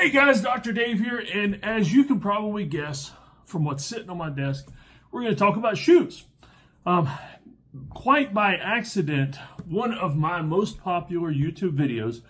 Hey guys, Dr. Dave here, and as you can probably guess from what's sitting on my desk, we're going to talk about shoes. Quite by accident, one of my most popular YouTube videos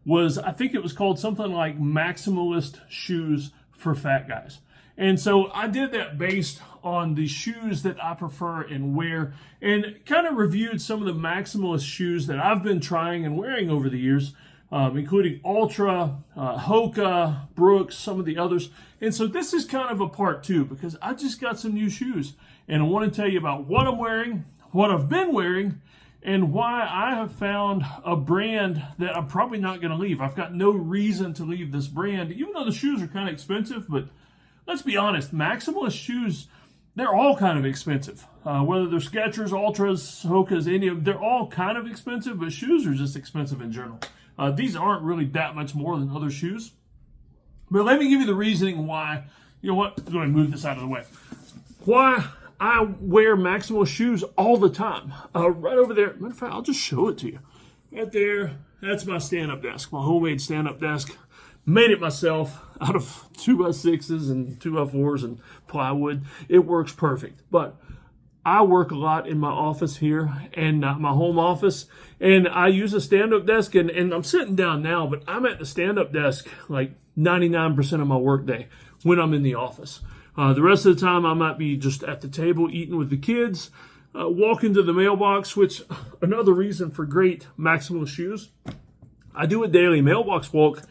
was, I think it was called something like Maximalist Shoes for Fat Guys. And so I did that based on the shoes that I prefer and wear, and kind of reviewed some of the maximalist shoes that I've been trying and wearing over the years, including Altra, Hoka, Brooks, some of the others. And so this is kind of a part two because I just got some new shoes and I want to tell you about what I'm wearing, what I've been wearing, and why I have found a brand that I'm probably not going to leave. I've got no reason to leave this brand, even though the shoes are kind of expensive, but let's be honest, maximalist shoes, they're all kind of expensive. Whether they're Skechers, Altras, Hokas, any of them, they're all kind of expensive, but shoes are just expensive in general. These aren't really that much more than other shoes. But let me give you the reasoning why, you know what, I'm going to move this out of the way. Why I wear maximalist shoes all the time. Right over there, matter of fact, I'll just show it to you. Right there, that's my stand-up desk, my homemade stand-up desk. Made it myself out of 2x6s and 2x4s and plywood. It works perfect. But I work a lot in my office here and my home office, and I use a stand-up desk, and I'm sitting down now, but I'm at the stand-up desk like 99% of my workday when I'm in the office. The rest of the time I might be just at the table eating with the kids, walking to the mailbox, which another reason for great maximalist shoes. I do a daily mailbox walk,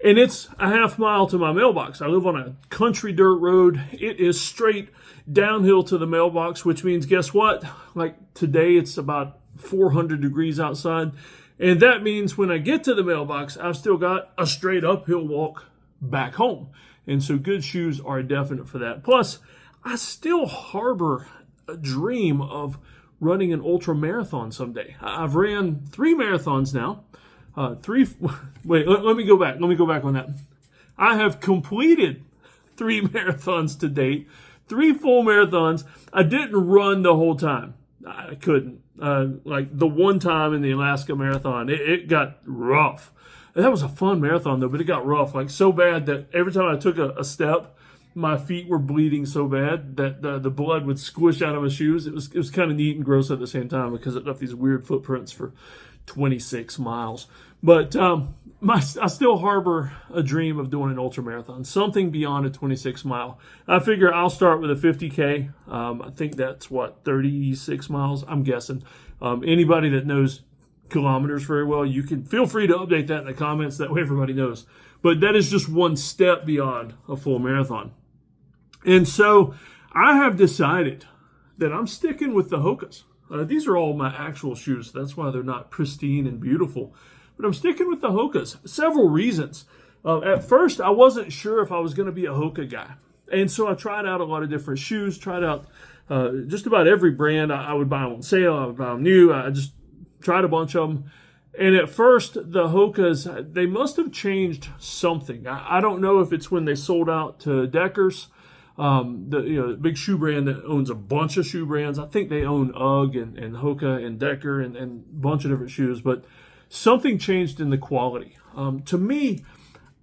and it's a half mile to my mailbox. I live on a country dirt road. It is straight downhill to the mailbox, which means, guess what? Like today, it's about 400 degrees outside. And that means when I get to the mailbox, I've still got a straight uphill walk back home. And so good shoes are definite for that. Plus, I still harbor a dream of running an ultra marathon someday. I've ran 3 marathons now. Wait, let me go back. Let me go back on that. I have completed 3 marathons to date, 3 full marathons. I didn't run the whole time. I couldn't. Like the one time in the Alaska marathon, it got rough. That was a fun marathon though, but it got rough, like so bad that every time I took a step, my feet were bleeding so bad that the blood would squish out of my shoes. It was kind of neat and gross at the same time because it left these weird footprints for 26 miles. But I still harbor a dream of doing an ultra marathon, something beyond a 26 mile. I figure I'll start with a 50K. I think that's 36 miles, I'm guessing. Anybody that knows kilometers very well, you can feel free to update that in the comments. That way everybody knows. But that is just one step beyond a full marathon. And so I have decided that I'm sticking with the Hokas. These are all my actual shoes. That's why they're not pristine and beautiful. But I'm sticking with the Hokas. Several reasons. At first, I wasn't sure if I was going to be a Hoka guy. And so I tried out a lot of different shoes, tried out just about every brand. I would buy them on sale. I would buy them new. I just tried a bunch of them. And at first, the Hokas, they must have changed something. I don't know if it's when they sold out to Deckers, the big shoe brand that owns a bunch of shoe brands. I think they own UGG and Hoka and Decker and a bunch of different shoes. But something changed in the quality. To me,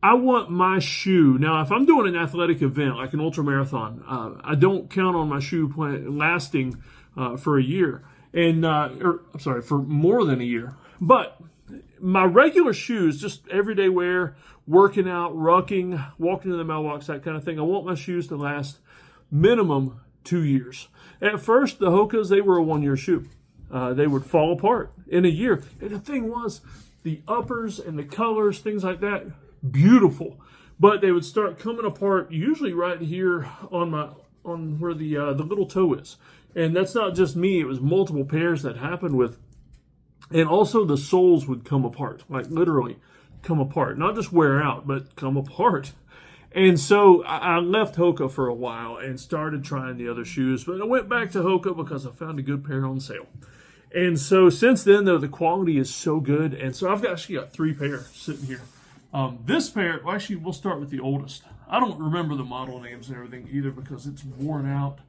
I want my shoe. Now, if I'm doing an athletic event like an ultra marathon, I don't count on my shoe lasting for a year. For more than a year. But my regular shoes, just everyday wear, working out, rucking, walking to the mailbox, that kind of thing, I want my shoes to last minimum 2 years. At first, the Hokas, they were a 1-year shoe. They would fall apart in a year. And the thing was, the uppers and the colors, things like that, beautiful. But they would start coming apart usually right here on where the little toe is. And that's not just me. It was multiple pairs that happened with. And also the soles would come apart, like literally come apart. Not just wear out, but come apart. And so I left Hoka for a while and started trying the other shoes. But I went back to Hoka because I found a good pair on sale. And so since then, though, the quality is so good. And so I've actually got 3 pairs sitting here. This pair, well, actually, we'll start with the oldest. I don't remember the model names and everything either because it's worn out.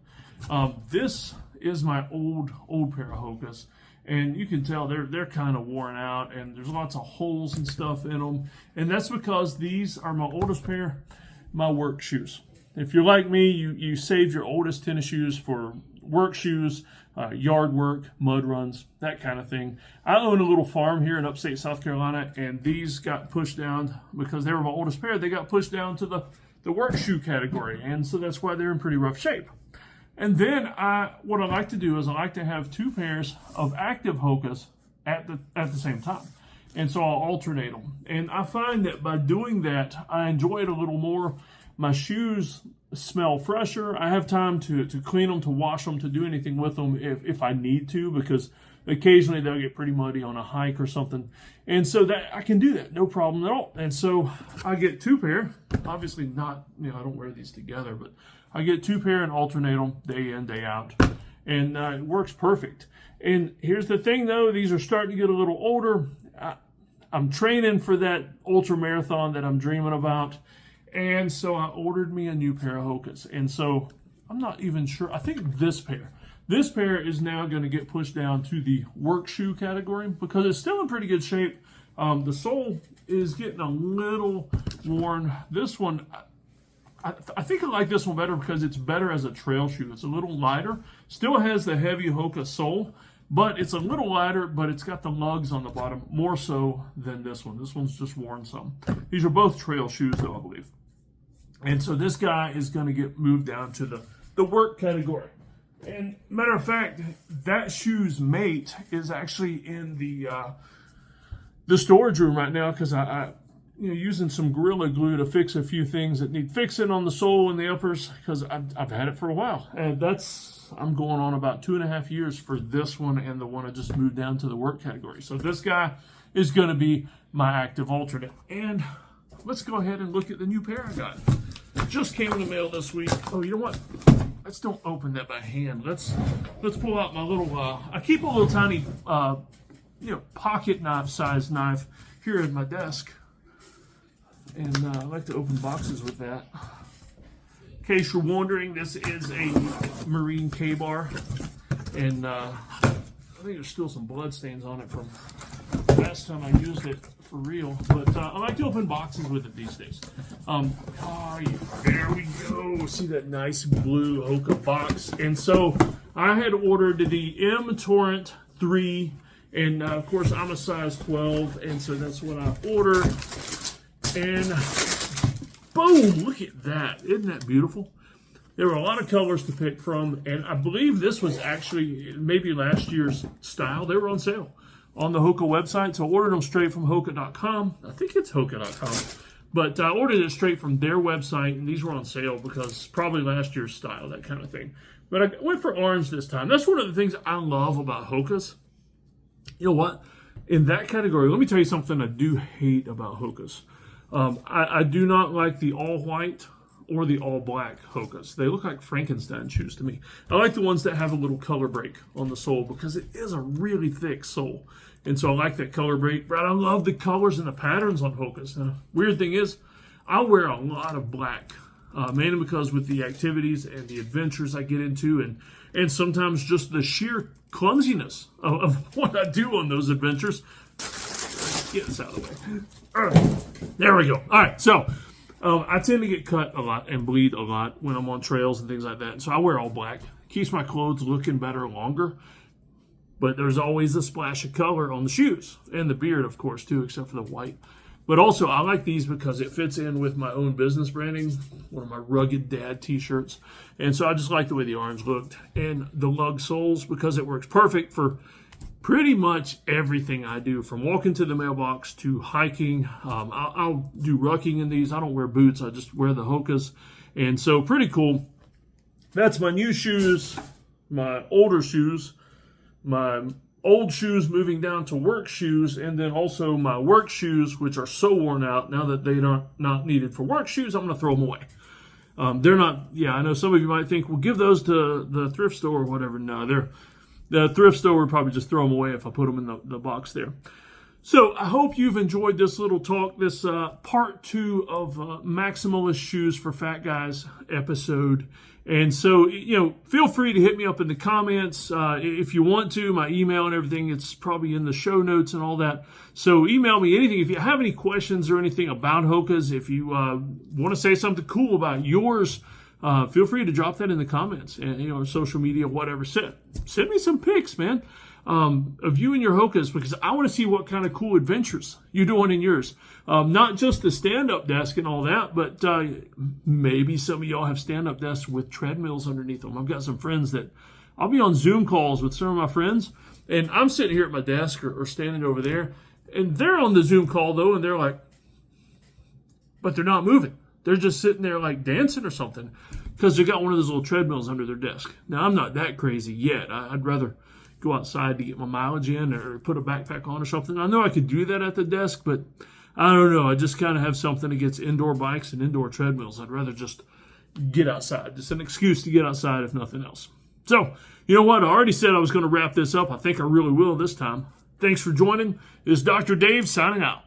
This is my old pair of Hokas. and you can tell they're kind of worn out, and there's lots of holes and stuff in them. And that's because these are my oldest pair, my work shoes. If you're like me, you save your oldest tennis shoes for work shoes, yard work, mud runs, that kind of thing. I own a little farm here in upstate South Carolina, and these got pushed down because they were my oldest pair. They got pushed down to the work shoe category, and so that's why they're in pretty rough shape. And then what I like to do is I like to have 2 pairs of active Hokas at the same time. And so I'll alternate them. And I find that by doing that, I enjoy it a little more. My shoes smell fresher. I have time to clean them, to wash them, to do anything with them if I need to, because occasionally they'll get pretty muddy on a hike or something. And so that I can do that, no problem at all. And so I get 2 pair. Obviously not, I don't wear these together, but I get 2 pair and alternate them day in, day out. And it works perfect. And here's the thing though, these are starting to get a little older. I'm training for that ultra marathon that I'm dreaming about. And so I ordered me a new pair of Hokas. And so I'm not even sure. I think this pair is now going to get pushed down to the work shoe category because it's still in pretty good shape. The sole is getting a little worn. This one, I think I like this one better because it's better as a trail shoe. It's a little lighter. Still has the heavy Hoka sole, but it's a little lighter, but it's got the lugs on the bottom more so than this one. This one's just worn some. These are both trail shoes though, I believe. And so this guy is going to get moved down to the work category. And matter of fact, that shoe's mate is actually in the storage room right now because I using some Gorilla Glue to fix a few things that need fixing on the sole and the uppers because I've had it for a while. And I'm going on about 2.5 years for this one and the one I just moved down to the work category. So this guy is going to be my active alternate. And let's go ahead and look at the new pair I got. Just came in the mail this week. Oh, you know what? Let's don't open that by hand. Let's pull out my little. I keep a little tiny, pocket knife sized knife here at my desk, and I like to open boxes with that. In case you're wondering, this is a Marine K-bar, and I think there's still some blood stains on it from the last time I used it for real. But I like to open boxes with it these days. There we go. See that nice blue Hoka box. And so I had ordered the M Torrent 3, and of course I'm a size 12, and so that's what I ordered. And boom, look at that. Isn't that beautiful? There were a lot of colors to pick from, and I believe this was actually maybe last year's style. They were on sale on the Hoka website, so I ordered them straight from Hoka.com. I think it's Hoka.com. But I ordered it straight from their website, and these were on sale because probably last year's style, that kind of thing. But I went for orange this time. That's one of the things I love about Hokas. You know what? In that category, let me tell you something I do hate about Hokas. I do not like the all-white or the all-black Hokas. They look like Frankenstein shoes to me. I like the ones that have a little color break on the sole because it is a really thick sole. And so I like that color break. But I love the colors and the patterns on Hokas. Now, weird thing is, I wear a lot of black, mainly because with the activities and the adventures I get into, and sometimes just the sheer clumsiness of what I do on those adventures. Get this out of the way. All right, there we go. All right, so I tend to get cut a lot and bleed a lot when I'm on trails and things like that. So I wear all black. Keeps my clothes looking better longer. But there's always a splash of color on the shoes. And the beard, of course, too, except for the white. But also, I like these because it fits in with my own business branding. One of my Rugged Dad t-shirts. And so I just like the way the orange looked. And the lug soles, because it works perfect for pretty much everything I do. From walking to the mailbox to hiking. I'll do rucking in these. I don't wear boots. I just wear the Hokas. And so, pretty cool. That's my new shoes. My older shoes. My old shoes moving down to work shoes, and then also my work shoes, which are so worn out now that they're not needed for work shoes, I'm going to throw them away. They're not, I know some of you might think, well, give those to the thrift store or whatever. No, the thrift store would probably just throw them away if I put them in the box there. So I hope you've enjoyed this little talk, this part 2 of Maximalist Shoes for Fat Guys episode. And so, feel free to hit me up in the comments if you want to. My email and everything, it's probably in the show notes and all that. So email me anything. If you have any questions or anything about Hokas, if you want to say something cool about yours, feel free to drop that in the comments and, social media, whatever. Send me some pics, man. Of you and your Hokas, because I want to see what kind of cool adventures you're doing in yours. Not just the stand-up desk and all that, but maybe some of y'all have stand-up desks with treadmills underneath them. I've got some friends that I'll be on Zoom calls with some of my friends, and I'm sitting here at my desk or standing over there, and they're on the Zoom call, though, and they're like, but they're not moving. They're just sitting there like dancing or something because they got one of those little treadmills under their desk. Now, I'm not that crazy yet. I'd rather go outside to get my mileage in or put a backpack on or something. I know I could do that at the desk, but I don't know. I just kind of have something against indoor bikes and indoor treadmills. I'd rather just get outside. Just an excuse to get outside if nothing else. So, you know what? I already said I was going to wrap this up. I think I really will this time. Thanks for joining. This is Dr. Dave signing out.